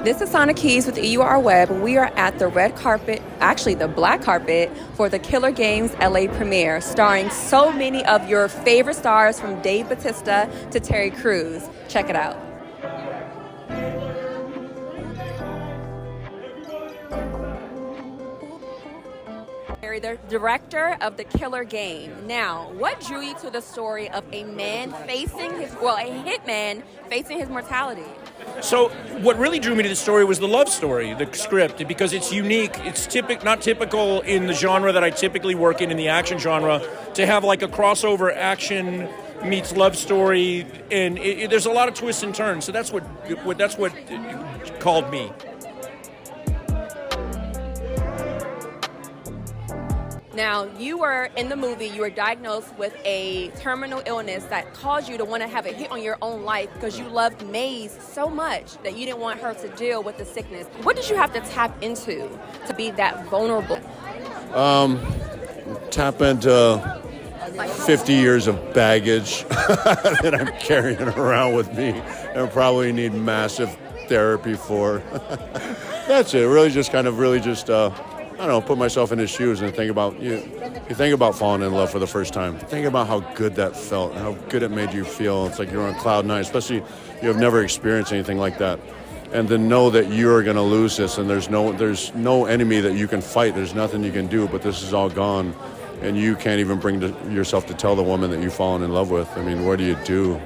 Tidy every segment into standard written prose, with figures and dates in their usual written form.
This is Sana Kibz with EUR Web. We are at the red carpet, actually the black carpet, for the Killer Games LA premiere, starring so many of your favorite stars from Dave Bautista to Terry Crews. Check it out. The director of The Killer Game. Now, what drew you to the story of a man facing his, well, a hitman facing his mortality? So what really drew me to the story was the love story, the script, because it's unique. It's not typical in the genre that I typically work in the action genre, to have like a crossover action meets love story, and there's a lot of twists and turns. So that's what called me. Now, you were in the movie, you were diagnosed with a terminal illness that caused you to want to have a hit on your own life because you loved Maze so much that you didn't want her to deal with the sickness. What did you have to tap into to be that vulnerable? Tap into 50 years of baggage that I'm carrying around with me and probably need massive therapy for. That's it. Really just I don't know, put myself in his shoes and think about, you think about falling in love for the first time. Think about how good that felt, how good it made you feel. It's like you're on cloud nine, especially you have never experienced anything like that. And to know that you're going to lose this and there's no enemy that you can fight, there's nothing you can do, but this is all gone. And you can't even bring yourself to tell the woman that you've fallen in love with. I mean, what do you do?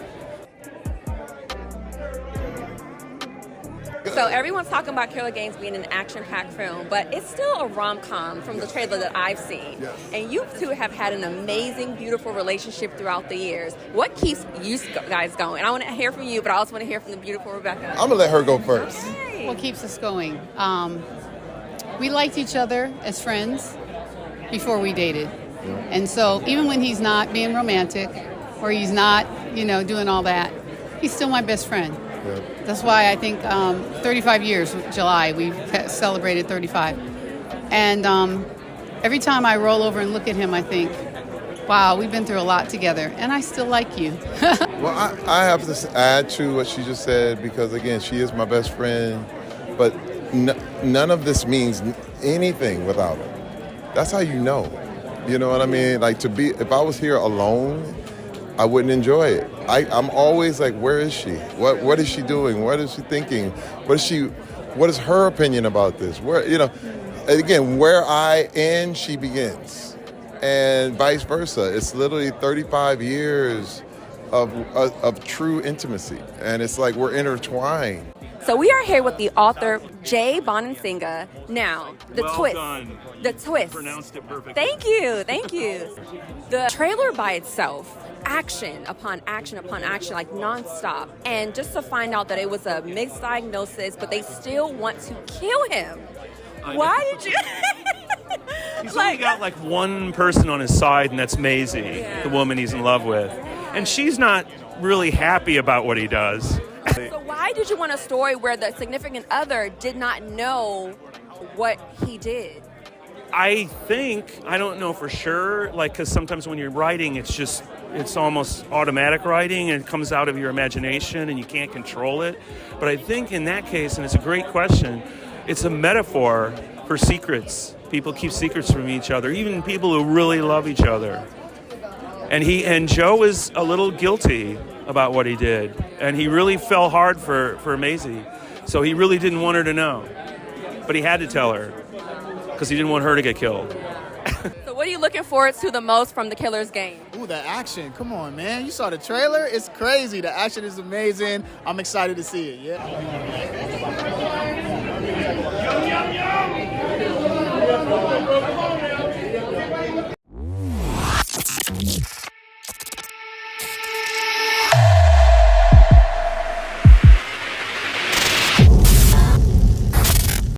So everyone's talking about Killer Games being an action-packed film, but it's still a rom-com from the trailer that I've seen. Yes. And you two have had an amazing, beautiful relationship throughout the years. What keeps you guys going? I want to hear from you, but I also want to hear from the beautiful Rebecca. I'm going to let her go first. Okay. What keeps us going? We liked each other as friends before we dated. And so even when he's not being romantic or he's not, doing all that, he's still my best friend. Yeah. That's why I think 35 years, July, we've celebrated 35. And every time I roll over and look at him, I think, wow, we've been through a lot together, and I still like you. Well, I have to add to what she just said because, again, she is my best friend, but none of this means anything without her. That's how you know. You know what I mean? Like, if I was here alone, I wouldn't enjoy it. I'm always like, where is she? What is she doing? What is she thinking? What is her opinion about this? Again, where I end, she begins. And vice versa. It's literally 35 years of true intimacy. And it's like we're intertwined. So we are here with the author, Jay Bonansinga. Now, the twist. Done. The twist. You pronounced it perfectly. Thank you. The trailer by itself, action upon action upon action, like nonstop. And just to find out that it was a mixed diagnosis, but they still want to kill him. Why did you? He's only got like one person on his side, and that's Maisie, the woman he's in love with. And she's not really happy about what he does. So why did you want a story where the significant other did not know what he did? I don't know for sure, because sometimes when you're writing, it's almost automatic writing, and it comes out of your imagination, and you can't control it. But I think in that case, and it's a great question, it's a metaphor for secrets. People keep secrets from each other, even people who really love each other. And Joe is a little guilty about what he did, and he really fell hard for Maisie. So he really didn't want her to know, but he had to tell her because he didn't want her to get killed. So what are you looking forward to the most from The Killer's Game? Ooh, the action. Come on, man. You saw the trailer? It's crazy. The action is amazing. I'm excited to see it, yeah.